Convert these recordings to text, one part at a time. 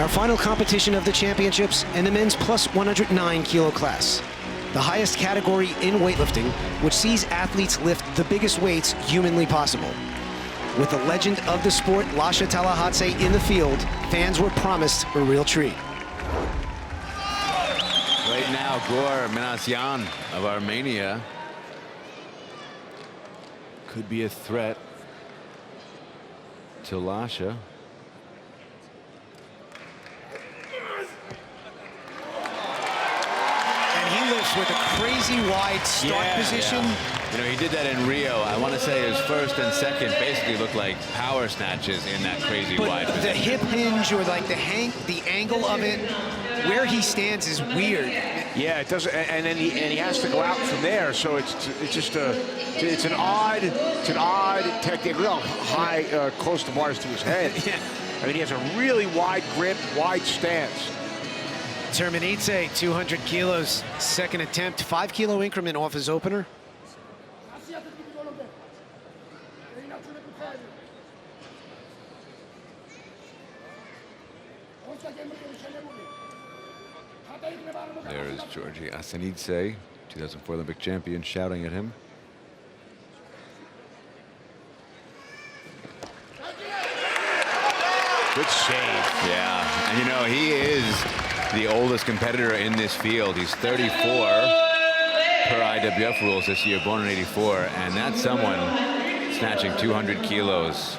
Our final competition of the championships in the men's plus 109 kilo class, the highest category in weightlifting, which sees athletes lift the biggest weights humanly possible. With the legend of the sport, Lasha Talakhadze, in the field, fans were promised a real treat. Right now, Gor Minasyan of Armenia could be a threat to Lasha. With a crazy wide start position. Yeah. You know, he did that in Rio. I want to say his first and second basically looked like power snatches in that crazy wide position. The hip hinge or like the angle of it, where he stands is weird. Yeah, it doesn't, and then he has to go out from there. So it's an odd technique, real high, close to bars to his head. Yeah. I mean, he has a really wide grip, wide stance. Turkmenistan, 200 kilos, second attempt, 5 kilo increment off his opener. There is Georgian Ashgabat, 2004 Olympic champion, shouting at him. Good save. Yeah, and you know, he is the oldest competitor in this field. He's 34 per IWF rules this year, born in '84, and that's someone snatching 200 kilos.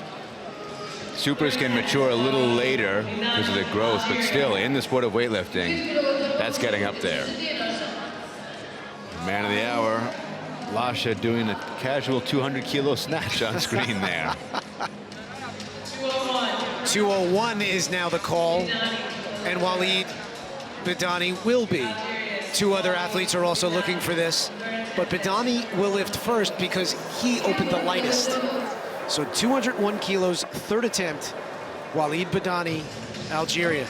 Supers can mature a little later because of the growth, but still, in the sport of weightlifting, that's getting up there. Man of the hour, Lasha doing a casual 200 kilo snatch on screen there. 201 is now the call, and Walid Badani will be. Two other athletes are also looking for this, but Badani will lift first because he opened the lightest. So 201 kilos, third attempt, Walid Badani, Algeria.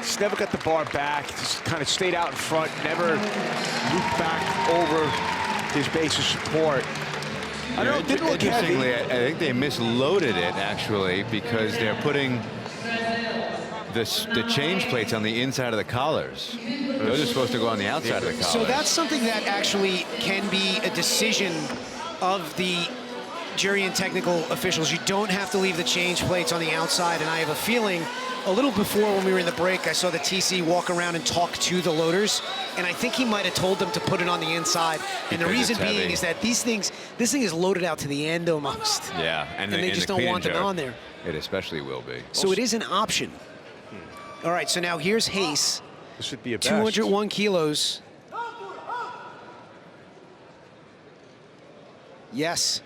He's never got the bar back. Just kind of stayed out in front, never looped back over his base of support. I don't know, it didn't look heavy. Interestingly, I think they misloaded it, actually, because they're putting the change plates on the inside of the collars. Those are supposed to go on the outside of the collars. So that's something that actually can be a decision of the Georgian technical officials. You don't have to leave the change plates on the outside, and I have a feeling a little before when we were in the break, I saw the TC walk around and talk to the loaders, and I think he might have told them to put it on the inside. And the reason being is that this thing is loaded out to the end almost. Yeah, and they just don't want them on there. It especially will be. So it is an option. All right, so now here's Hayes. This would be a best. 201 kilos. Yes,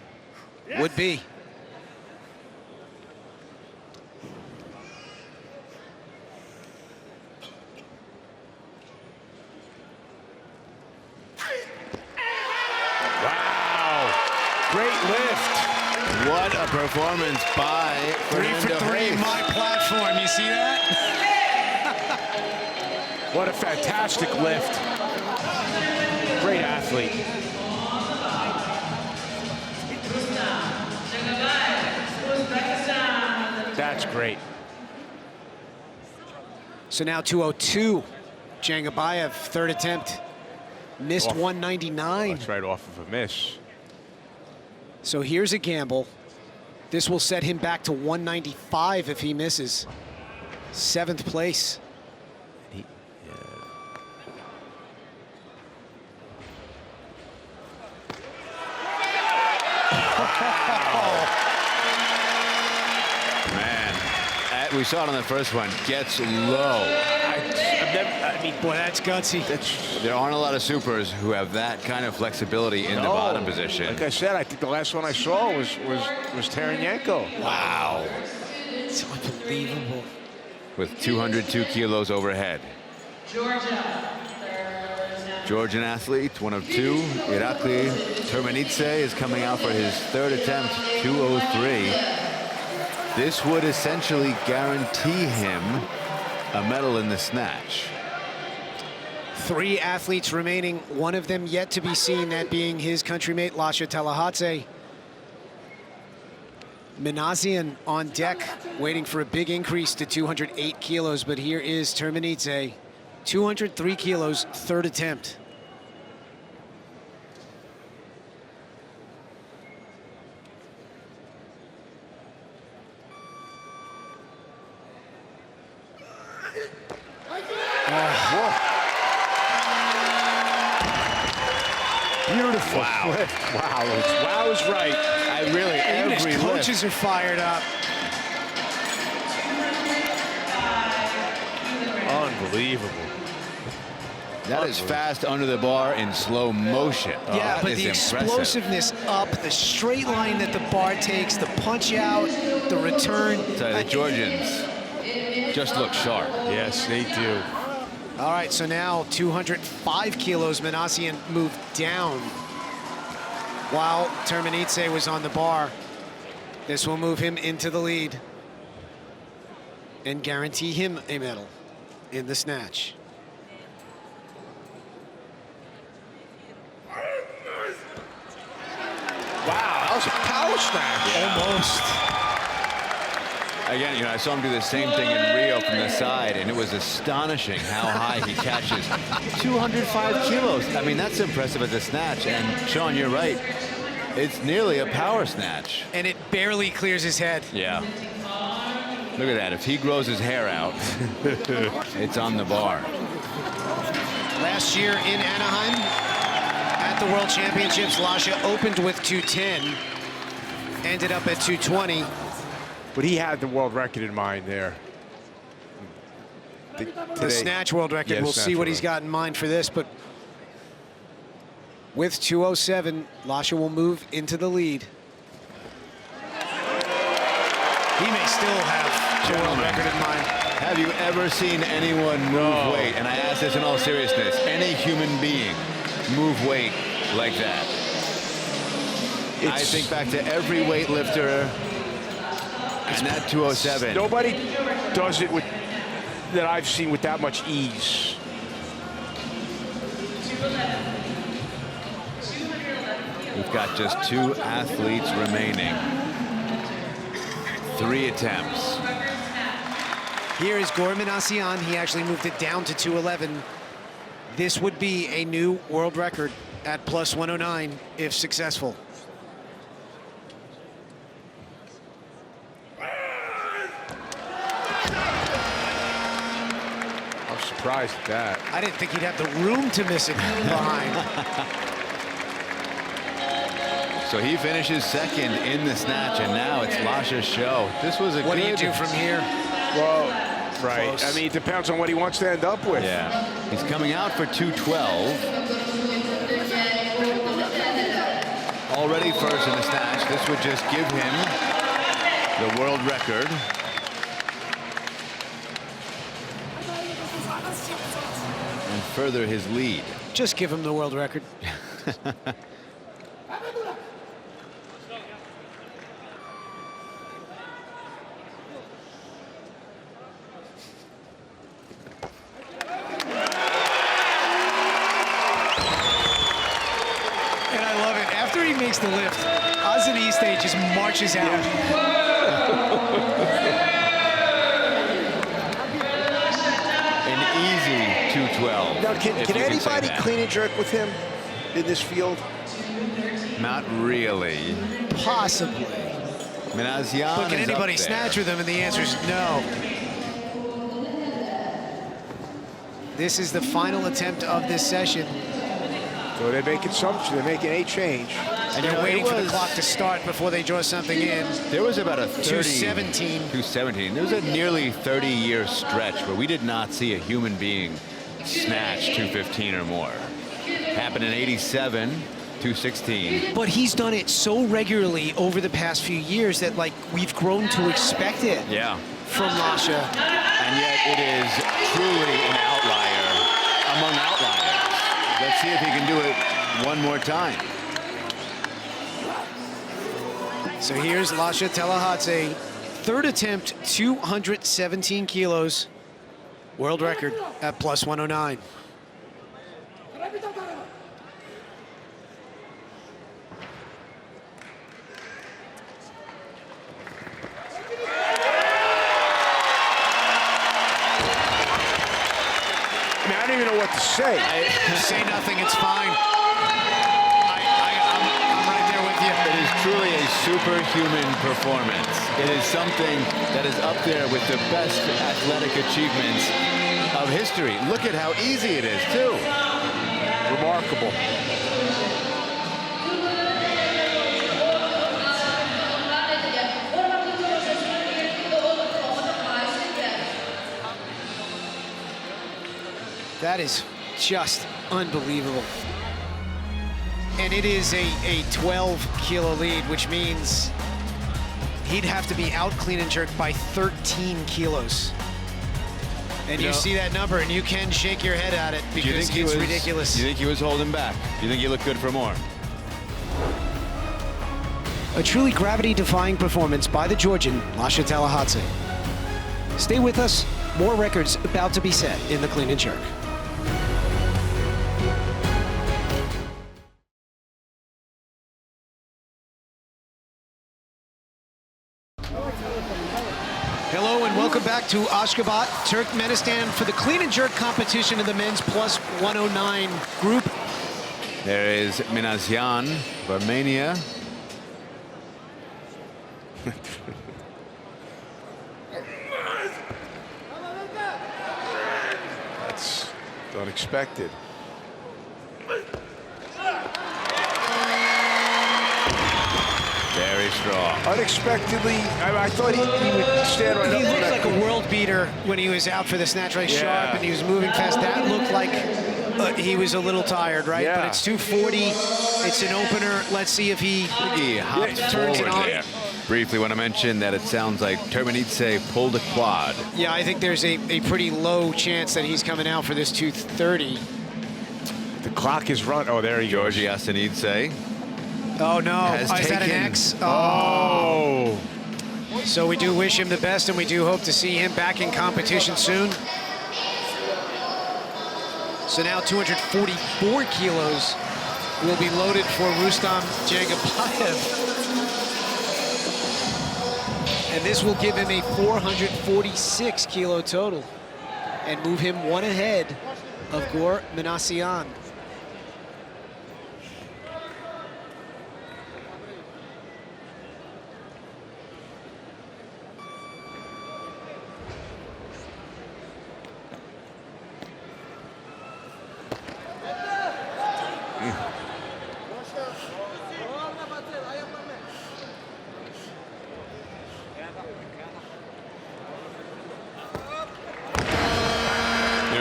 would be. Great lift. What a performance by 3 for 3 my platform. You see that? What a fantastic lift. Great athlete. That's great. So now 202. Jangabayev, third attempt. Missed 199. That's right off of a miss. So here's a gamble. This will set him back to 195 if he misses. 7th place. Man, we saw it on the first one. Gets low. I mean, boy, that's gutsy. There aren't a lot of supers who have that kind of flexibility in the bottom position. Like I said, I think the last one I saw was Taranyenko. Wow. It's unbelievable. With 202 kilos overhead. Georgian athlete, one of two. Irakli Turkmenistan is coming out for his third attempt, 2:03. This would essentially guarantee him a medal in the snatch. 3 athletes remaining, one of them yet to be seen, that being his countrymate, Lasha Talakhadze. Minassian on deck, waiting for a big increase to 208 kilos, but here is Turkmenistan, 203 kilos, third attempt. Beautiful. Wow. Wow is right. Even his coaches are fired up. Unbelievable. That is fast under the bar in slow motion. Yeah, That but is the impressive. explosiveness up, the straight line that the bar takes, the punch out, the return. The Georgians just look sharp. Yes, they do. All right, so now 205 kilos, Minassian moved down while Turkmenistan was on the bar. This will move him into the lead and guarantee him a medal in the snatch. Wow, that was a power snatch. Almost. Again, I saw him do the same thing in Rio from the side, and it was astonishing how high he catches. 205 kilos. I mean, that's impressive as a snatch. And Sean, you're right. It's nearly a power snatch. And it barely clears his head. Yeah. Look at that. If he grows his hair out, it's on the bar. Last year in Anaheim at the World Championships, Lasha opened with 210, ended up at 220. But he had the world record in mind there. The snatch world record. Yeah, we'll see what he's got in mind for this, but with 207, Lasha will move into the lead. He may still have the world record in mind. Have you ever seen anyone move weight? And I ask this in all seriousness. Any human being move weight like that? I think back to every weightlifter. And that 207. Nobody does it with that I've seen with that much ease. We've got just 2 athletes remaining. 3 attempts. Here is Gorman Asian. He actually moved it down to 211. This would be a new world record at plus 109 if successful. Surprised at that. I didn't think he'd have the room to miss it behind. So he finishes second in the snatch, and now it's Lasha's show. This was a What good... do you do from here? Well, right. Close. I mean, it depends on what he wants to end up with. Yeah. He's coming out for 212. Already first in the snatch. This would just give him the world record. And further his lead. Just give him the world record. And I love it. After he makes the lift, Azaniste just marches out. An easy 212. Now, can anybody clean and jerk with him in this field? Not really. Possibly. Minassian But can is anybody up there. snatch with him? And the answer is no. This is the final attempt of this session. So they're making they're making a change. And you're waiting for the clock to start before they draw something in. There was about a 217. 217. There was a nearly 30-year stretch where we did not see a human being snatch 215 or more. Happened in 87, 216. But he's done it so regularly over the past few years that, like, we've grown to expect it Yeah. from Lasha. And yet it is truly an outlier among outliers. Let's see if he can do it one more time. So here's Lasha Talakhadze, third attempt, 217 kilos. World record at plus 109. I don't even know what to say. Say nothing, it's fine. I'm right there with you. It is truly a superhuman performance. It is something that is up there with the best athletic achievements of history. Look at how easy it is, too. Remarkable. That is just unbelievable. And it is a 12-kilo lead, which means he'd have to be out clean and jerked by 13 kilos. And you see that number, and you can shake your head at it because it's ridiculous. You think he was holding back? You think he looked good for more? A truly gravity-defying performance by the Georgian, Lasha Talakhadze. Stay with us. More records about to be set in the clean and jerk. Hello and welcome back to Ashgabat, Turkmenistan for the clean and jerk competition in the men's plus 109 group. There is Minasyan of Armenia. That's unexpected. Very strong. Unexpectedly, I thought he would stand right up. He for looked that. like a world beater when he was out for the snatch race, sharp, and he was moving fast. That looked like he was a little tired, right? Yeah. But it's 240. It's an opener. Let's see if he turns it on. There. Briefly want to mention that it sounds like Turkmenistan pulled a quad. Yeah, I think there's a pretty low chance that he's coming out for this 230. The clock is run. Oh, there he goes. Georgi Astanidze. Oh, no. Is that an X? Oh. So we do wish him the best, and we do hope to see him back in competition soon. So now 244 kilos will be loaded for Rustam Jagabayev. And this will give him a 446 kilo total and move him one ahead of Gor Minasyan.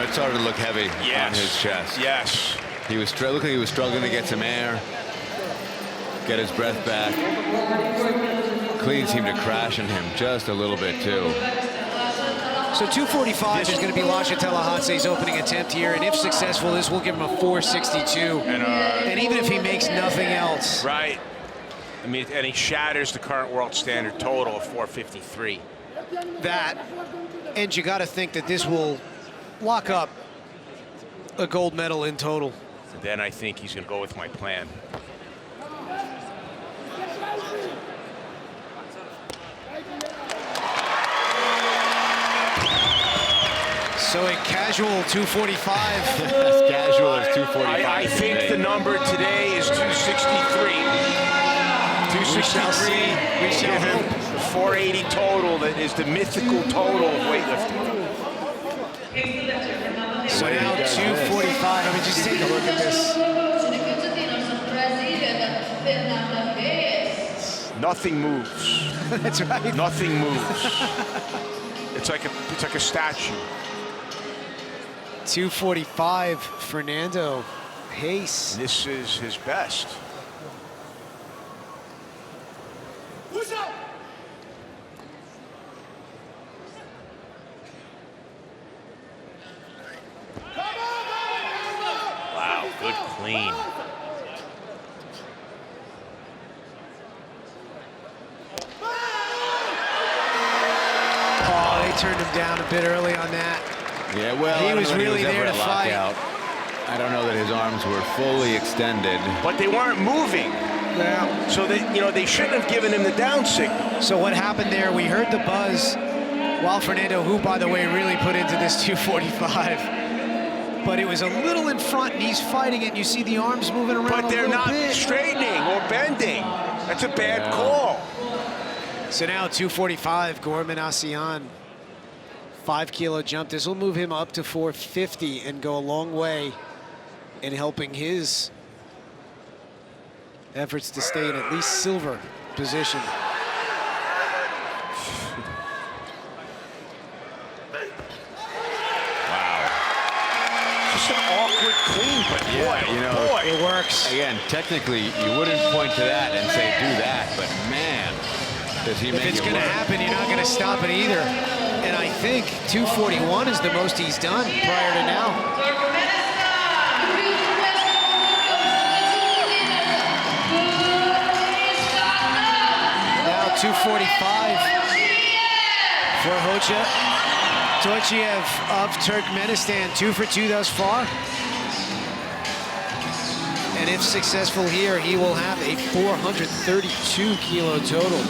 It started to look heavy on his chest. Yes. He was looked like he was struggling to get some air, get his breath back. Clean seemed to crash in him just a little bit too. So 245 is going to be Lasha Talakhadze's opening attempt here, and if successful, this will give him a 462. And even if he makes nothing else. Right. I mean, and he shatters the current world standard total of 453. That, and you got to think that this will lock up a gold medal in total. Then I think he's going to go with my plan. So a casual 245. As casual as 245. I think the number today is 263. 263. We shall Give him 480 total. That is the mythical total of weightlifting. So now 245. I mean, just take a look at this. Nothing moves. That's right. Nothing moves. It's like a statue. 245, Fernando Hayes. This is his best. Wow, good Clean. Oh, they turned him down a bit early on that. Yeah, well, He I don't was know that really ever there to at fight. lockout. I don't know that his arms were fully extended. But they weren't moving. Yeah. So they shouldn't have given him the down signal. So what happened there, we heard the buzz while Fernando, who, by the way, really put into this 245. But it was a little in front, and he's fighting it, and you see the arms moving around But they're not straightening or bending. That's a bad call. So now 245, Gorman Asian. 5 kilo jump. This will move him up to 450 and go a long way in helping his efforts to stay in at least silver position. Just an awkward clean, but Yeah, boy, you know, boy. It works. Again, technically, you wouldn't point to that and say, do that, but man, does he make it If it's going to work. happen, you're not going to stop it either. And I think 241 is the most he's done prior to now. Now 245 for Hoxha Toychiev of Turkmenistan. 2 for 2 thus far. And if successful here, he will have a 432 kilo total.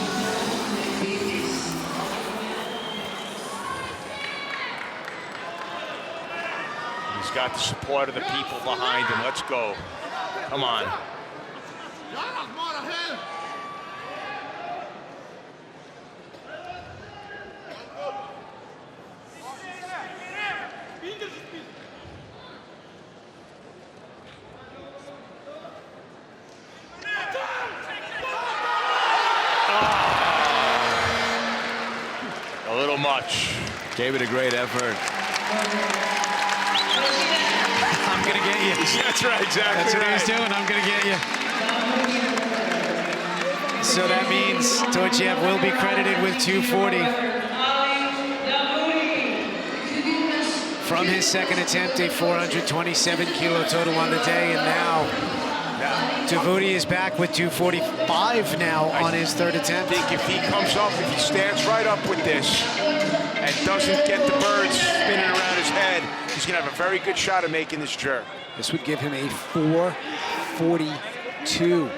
He's got the support of the people behind him. Let's go. Come on. A little much. Gave it a great effort. I'm gonna get you. That's right, exactly. That's what he was doing. I'm gonna get you. So that means Toychiev will be credited with 240. From his second attempt, a 427 kilo total on the day, and now Davoudi is back with 245 now on his third I attempt. think if he comes up, if he stands right up with this and doesn't get the birds spinning around his head, he's going to have a very good shot at making this jerk. This would give him a 442.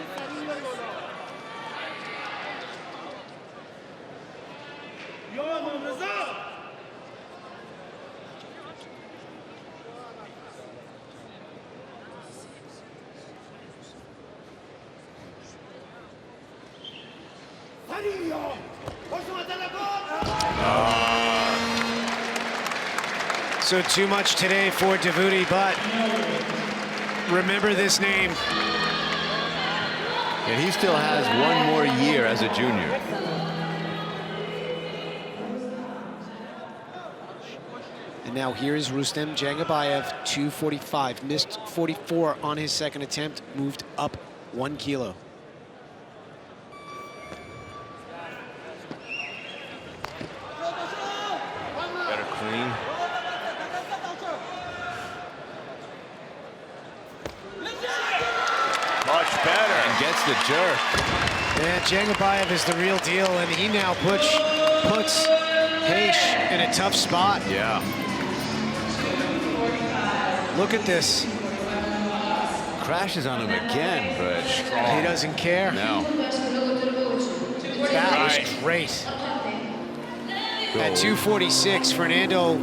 So too much today for Davoudi, but remember this name. And he still has one more year as a junior. And now here is Rustem Jangabayev, 245, missed 44 on his second attempt, moved up 1 kilo. Better clean. Much better. And gets the jerk. Yeah, Jangabayev is the real deal, and he now puts Heish in a tough spot. Yeah. Look at this. Crashes on him again, but He doesn't care. no. That Right. was great. At 246, Fernando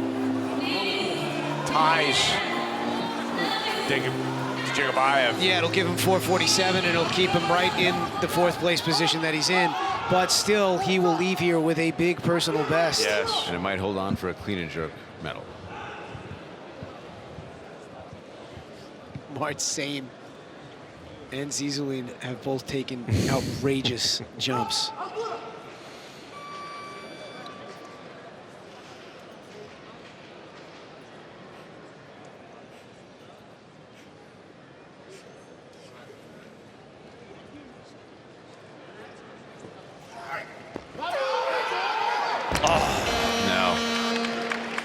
Ties. Jangabayev. Yeah, it'll give him 447, and it'll keep him right in the fourth place position that he's in. But still, he will leave here with a big personal best. Yes. And it might hold on for a clean and jerk medal. Mart Sane and Zizulin have both taken outrageous jumps. No.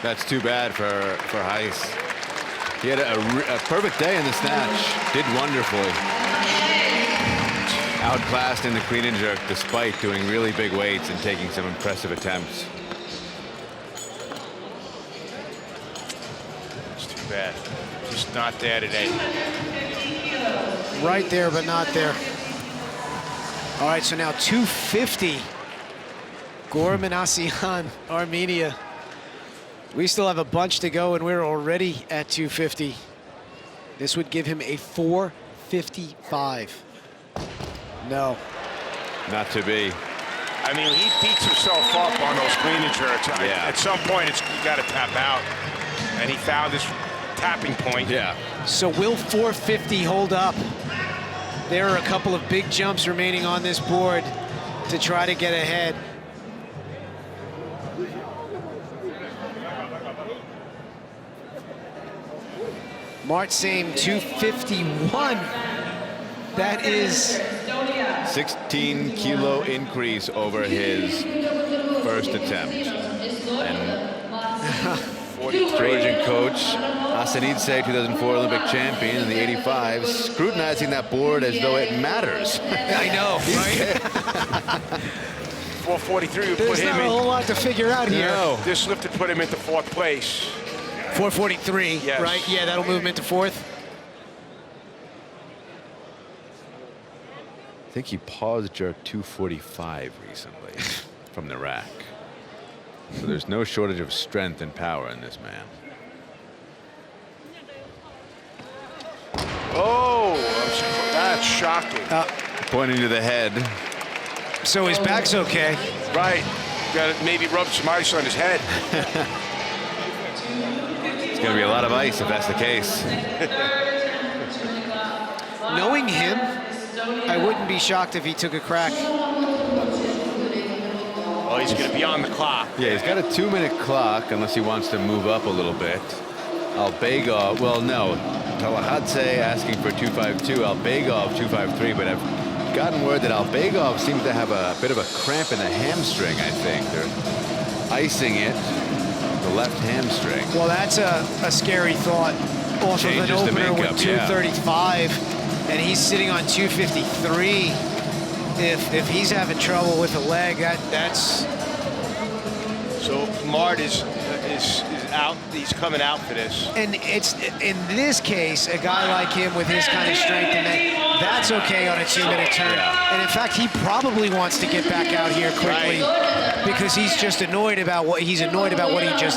That's too bad for Heiss. He had a perfect day in the snatch. Did wonderfully. Outclassed in the clean and jerk despite doing really big weights and taking some impressive attempts. It's too bad. Just not there today. Right there, but not there. All right, so now 250. Gormanasyan, Armenia. We still have a bunch to go, and we're already at 250. This would give him a 455. No. Not to be. I mean, he beats himself up on those clean and jerks. Yeah. At some point, you got to tap out. And he found his tapping point. Yeah. So will 450 hold up? There are a couple of big jumps remaining on this board to try to get ahead. Mart Same 251. That is 16 kilo increase over his first attempt. And Georgian coach Asanidze, 2004 Olympic champion in the 85s, scrutinizing that board as though it matters. I know, right? 443 would There's put him not a in. whole lot to figure out here. No. This lift would put him into 4th place. 443, Yes. right? Yeah, that'll move him into 4th. I think he paused jerk 245 recently from the rack. So there's no shortage of strength and power in this man. Oh, that's shocking. Pointing to the head. So his back's okay. Right. Got to maybe rub some ice on his head. It's going to be a lot of ice if that's the case. Knowing him, I wouldn't be shocked if he took a crack. Oh, he's going to be on the clock. Yeah, he's got a 2-minute clock unless he wants to move up a little bit. Albegov, well, no. Talakhadze asking for 252. Albegov 253, but I've gotten word that Albegov seems to have a bit of a cramp in the hamstring, I think. They're icing it, the left hamstring. Well, that's a scary thought. Off of an Changes the opener makeup, with 235, and he's sitting on 253. If he's having trouble with the leg, that's... So Mart is out. He's coming out for this. And it's, in this case, a guy like him with his kind of strength and that's okay on a 2-minute turn. Yeah. And in fact, he probably wants to get back out here quickly because he's just annoyed about what he just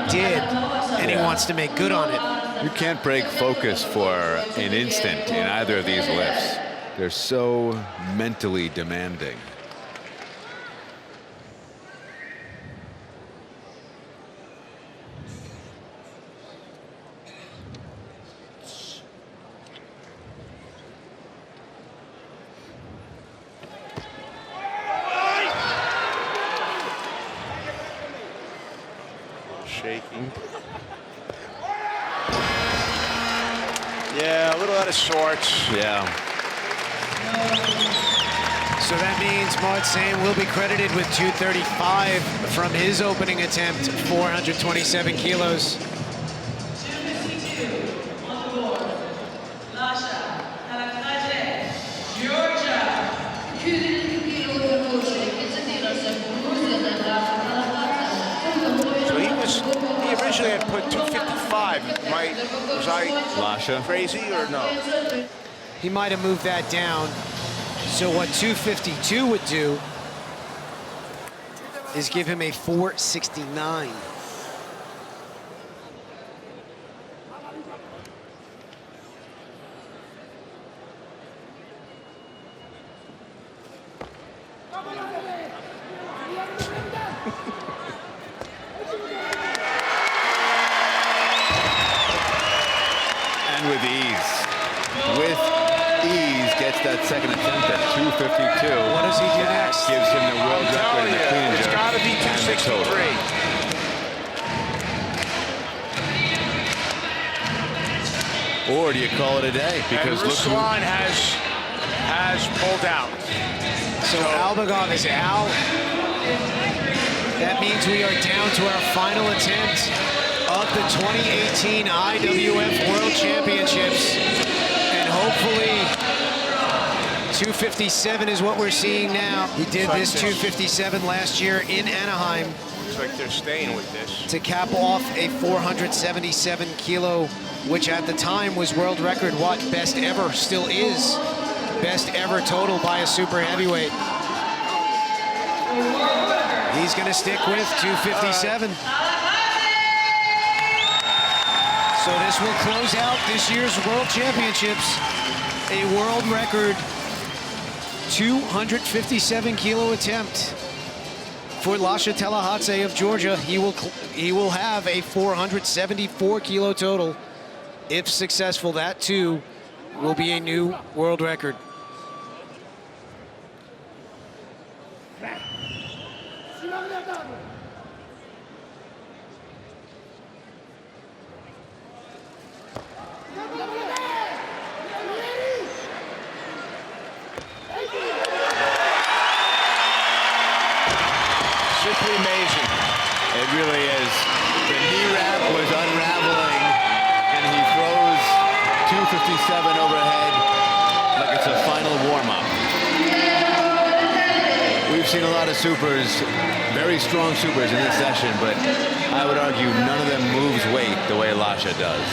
did, and he wants to make good on it. You can't break focus for an instant in either of these lifts. They're so mentally demanding. Shaking. Yeah, a little out of sorts. Yeah. So that means Mart Same will be credited with 235 from his opening attempt, 427 kilos. Lasha Talakhadze, Georgia. So he originally had put 255. Was I Lasha. crazy or no? He might have moved that down. So what 252 would do is give him a 469. And with ease. With ease, gets that second attempt at 252. What does he do next? Gives him the world record in the clean and It's jerk got to be and the total. 263. Or do you call it a day? Because And look who, Ruslan has pulled out. So Albegov is out. That means we are down to our final attempt of up the 2018 IWF World Championships, and hopefully 257 is what we're seeing now. He did this 257 last year in Anaheim. Looks like they're staying with this. To cap off a 477 kilo, which at the time was world record, what, best ever, still is. Best ever total by a super heavyweight. He's gonna stick with 257. So this will close out this year's World Championships. A world record 257 kilo attempt for Lasha Talakhadze of Georgia. He will have a 474 kilo total. If successful, that too will be a new world record. Simply amazing. It really is. The knee wrap was unraveling, and he throws 257 overhead like it's a final warm-up. We've seen a lot of supers, very strong supers in this session, but I would argue none of them moves weight the way Lasha does.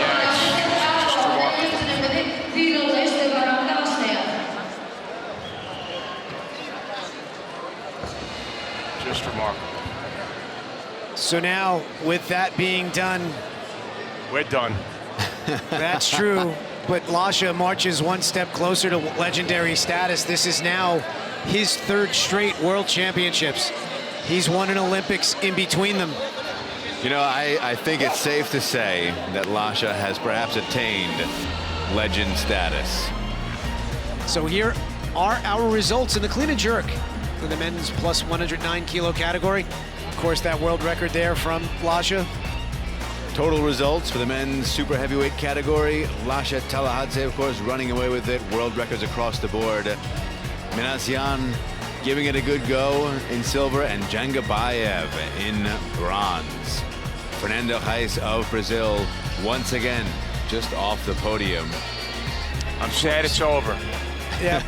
Yeah, it's just remarkable. Just remarkable. So now, with that being done, We're done. that's true, but Lasha marches one step closer to legendary status. This is now his third straight World Championships. He's won an Olympics in between them. You know, I think it's safe to say that Lasha has perhaps attained legend status. So here are our results in the clean and jerk in the men's plus 109 kilo category. Of course, that world record there from Lasha. Total results for the men's super heavyweight category. Lasha Talakhadze, of course, running away with it. World records across the board. Minasian giving it a good go in silver, and Jangabayev in bronze. Fernando Reis of Brazil, once again, just off the podium. I'm sad it's over. Yeah.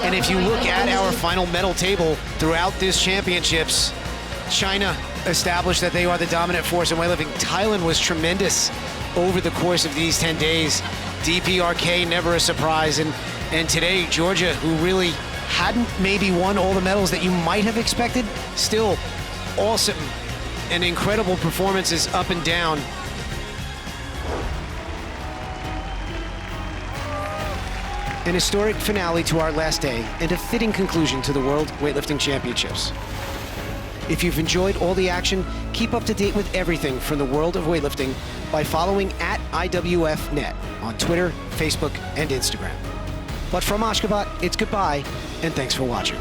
And if you look at our final medal table throughout this championships, China established that they are the dominant force in weightlifting. Thailand was tremendous over the course of these 10 days. DPRK, never a surprise. And today, Georgia, who really hadn't maybe won all the medals that you might have expected, still awesome and incredible performances up and down. An historic finale to our last day and a fitting conclusion to the World Weightlifting Championships. If you've enjoyed all the action, keep up to date with everything from the world of weightlifting by following @IWFNet on Twitter, Facebook, and Instagram. But from Ashgabat, it's goodbye, and thanks for watching.